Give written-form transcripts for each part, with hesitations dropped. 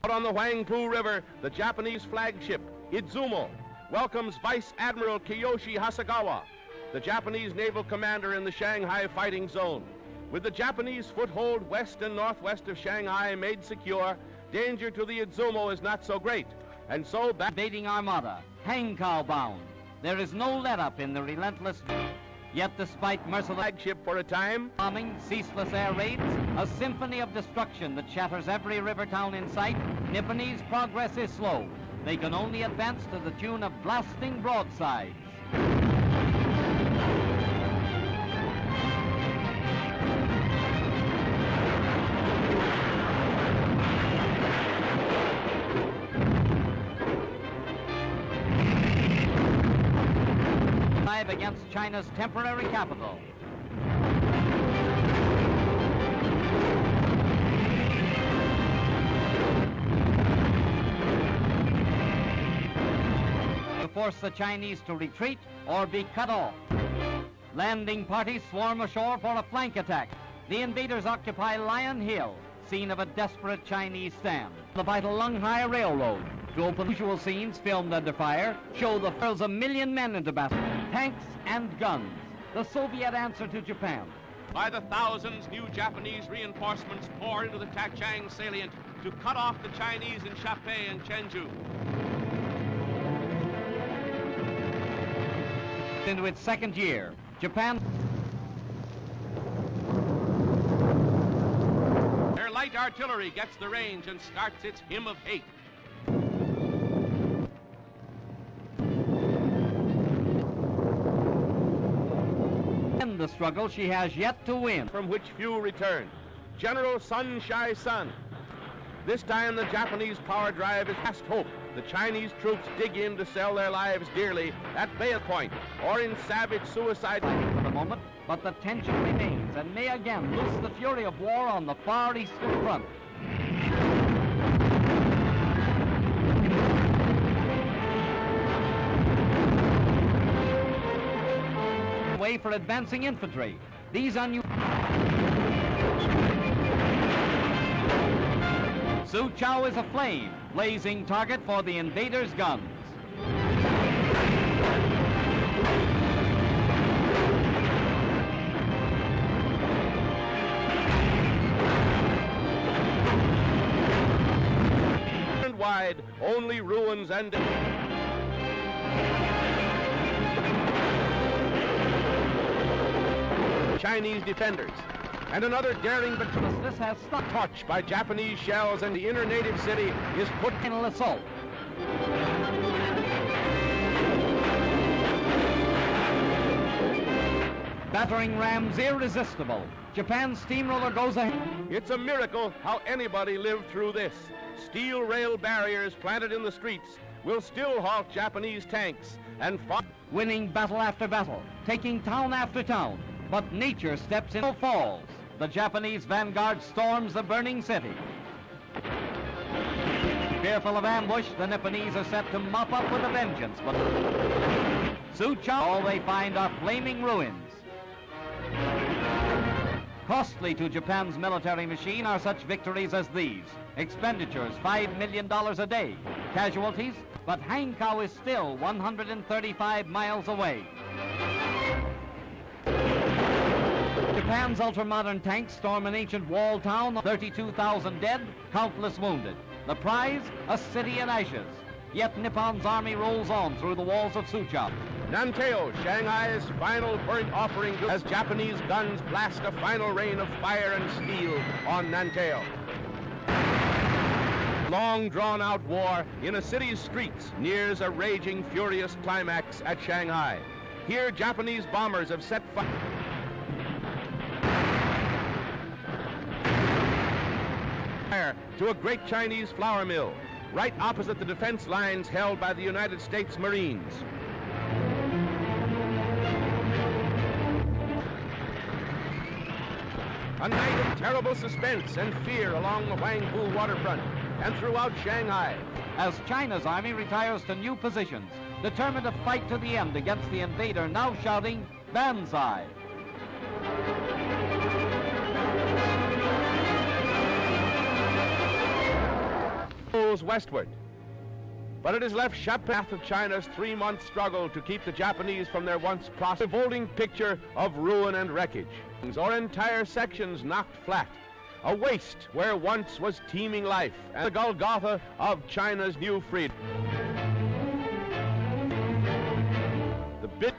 Out on the Huangpu River, the Japanese flagship, Izumo, welcomes Vice Admiral Kiyoshi Hasegawa, the Japanese naval commander in the Shanghai fighting zone. With the Japanese foothold west and northwest of Shanghai made secure, danger to the Izumo is not so great. And so invading armada, Hankow bound. There is no let-up in the relentless. Yet despite merciless flagship for a time, bombing, ceaseless air raids, a symphony of destruction that shatters every river town in sight, Nipponese progress is slow. They can only advance to the tune of blasting broadsides. Against China's temporary capital. To force the Chinese to retreat or be cut off. Landing parties swarm ashore for a flank attack. The invaders occupy Lion Hill, scene of a desperate Chinese stand. The vital Lunghai Railroad. To open usual scenes filmed under fire, show the hurls a million men into battle. Tanks and guns, the Soviet answer to Japan. By the thousands, new Japanese reinforcements pour into the Tachang salient to cut off the Chinese in Shapei and Chenju. Into its second year, Japan. Their light artillery gets the range and starts its hymn of hate. In the struggle she has yet to win, from which few return. General Sun Shai-sun. This time the Japanese power drive is last hope. The Chinese troops dig in to sell their lives dearly at Bay Point or in savage suicide. For the moment, but the tension remains and may again loose the fury of war on the far eastern front. Way for advancing infantry. These unusual. Su Chao is aflame, blazing target for the invaders' guns. And wide, only ruins and Chinese defenders. And another daring but this has stuck touched by Japanese shells, and the inner native city is put in an assault. Battering rams irresistible. Japan's steamroller goes ahead. It's a miracle how anybody lived through this. Steel rail barriers planted in the streets will still halt Japanese tanks and winning battle after battle, taking town after town. But nature steps in, falls. The Japanese vanguard storms the burning city. Fearful of ambush, the Nipponese are set to mop up with a vengeance. But Su Chao, all they find are flaming ruins. Costly to Japan's military machine are such victories as these. Expenditures, $5 million a day. Casualties, but Hankow is still 135 miles away. Japan's ultra-modern tanks storm an ancient walled town, 32,000 dead, countless wounded. The prize, a city in ashes. Yet Nippon's army rolls on through the walls of Suchao. Nanteo, Shanghai's final burnt offering as Japanese guns blast a final rain of fire and steel on Nanteo. Long drawn-out war in a city's streets nears a raging, furious climax at Shanghai. Here, Japanese bombers have set fire to a great Chinese flour mill, right opposite the defense lines held by the United States Marines. A night of terrible suspense and fear along the Huangpu waterfront and throughout Shanghai. As China's army retires to new positions, determined to fight to the end against the invader, now shouting, Banzai! westward. But it has left path of China's 3-month struggle to keep the Japanese from their once revolting picture of ruin and wreckage, or entire sections knocked flat, a waste where once was teeming life, and the Golgotha of China's new freedom.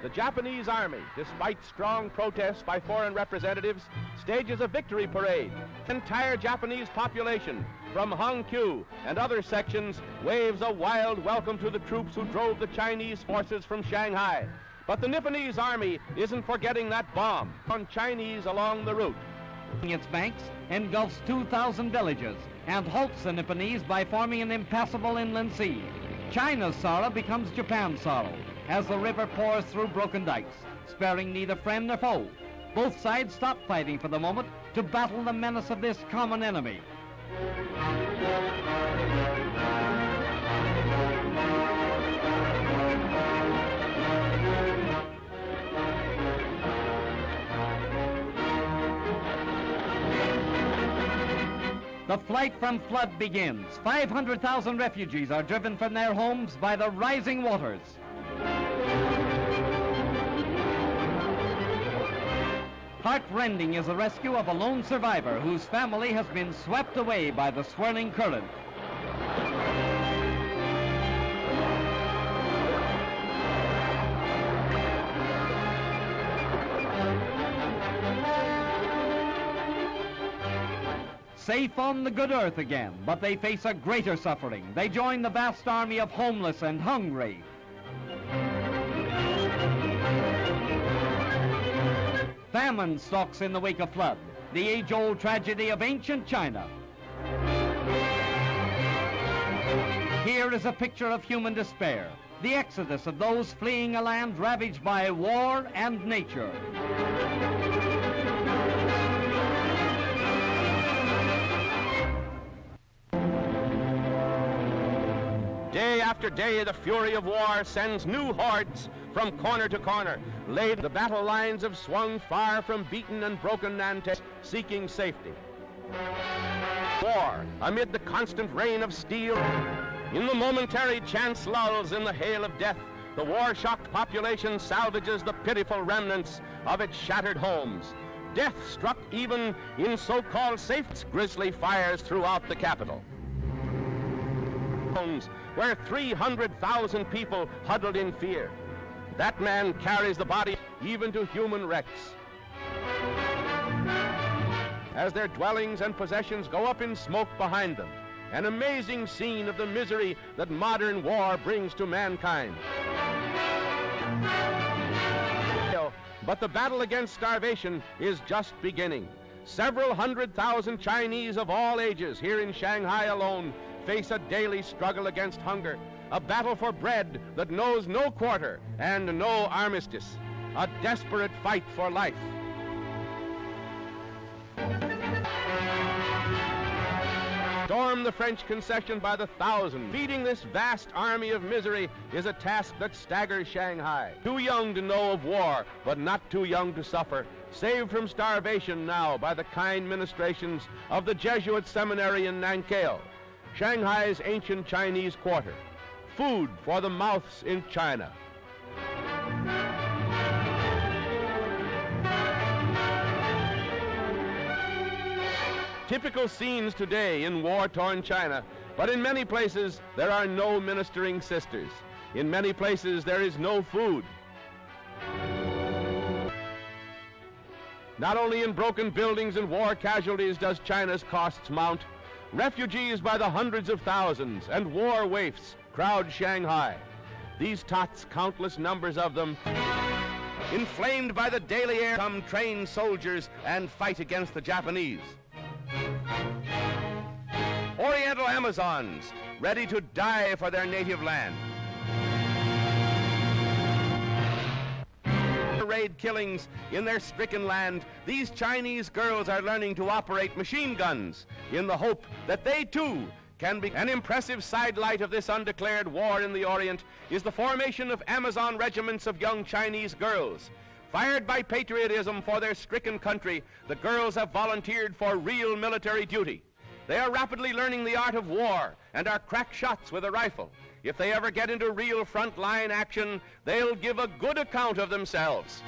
The Japanese army, despite strong protests by foreign representatives, stages a victory parade. The entire Japanese population, from Hangzhou and other sections, waves a wild welcome to the troops who drove the Chinese forces from Shanghai. But the Nipponese army isn't forgetting that bomb on Chinese along the route. Its banks engulfs 2,000 villages and halts the Nipponese by forming an impassable inland sea. China's sorrow becomes Japan's sorrow as the river pours through broken dikes, sparing neither friend nor foe. Both sides stop fighting for the moment to battle the menace of this common enemy. The flight from flood begins. 500,000 refugees are driven from their homes by the rising waters. Heartrending is the rescue of a lone survivor whose family has been swept away by the swirling current. Safe on the good earth again, but they face a greater suffering. They join the vast army of homeless and hungry. Famine stalks in the wake of flood, the age-old tragedy of ancient China. Here is a picture of human despair, the exodus of those fleeing a land ravaged by war and nature. Day after day, the fury of war sends new hordes from corner to corner. The battle lines have swung far from beaten and broken Nantes, seeking safety. War, amid the constant rain of steel, in the momentary chance lulls in the hail of death, the war-shocked population salvages the pitiful remnants of its shattered homes. Death struck even in so-called safe grisly fires throughout the capital, where 300,000 people huddled in fear. That man carries the body even to human wrecks. As their dwellings and possessions go up in smoke behind them, an amazing scene of the misery that modern war brings to mankind. But the battle against starvation is just beginning. Several 100,000 Chinese of all ages here in Shanghai alone face a daily struggle against hunger, a battle for bread that knows no quarter and no armistice, a desperate fight for life. Storm the French concession by the thousand. Feeding this vast army of misery is a task that staggers Shanghai. Too young to know of war, but not too young to suffer. Saved from starvation now by the kind ministrations of the Jesuit seminary in Nanking, Shanghai's ancient Chinese quarter. Food for the mouths in China. Typical scenes today in war-torn China, but in many places there are no ministering sisters. In many places there is no food. Not only in broken buildings and war casualties does China's costs mount. Refugees by the hundreds of thousands and war waifs crowd Shanghai. These tots, countless numbers of them, inflamed by the daily air, come trained soldiers and fight against the Japanese. Oriental Amazons, ready to die for their native land. Raid killings in their stricken land, these Chinese girls are learning to operate machine guns in the hope that they too can be. An impressive sidelight of this undeclared war in the Orient is the formation of Amazon regiments of young Chinese girls. Fired by patriotism for their stricken country, the girls have volunteered for real military duty. They are rapidly learning the art of war and are crack shots with a rifle. If they ever get into real front-line action, they'll give a good account of themselves.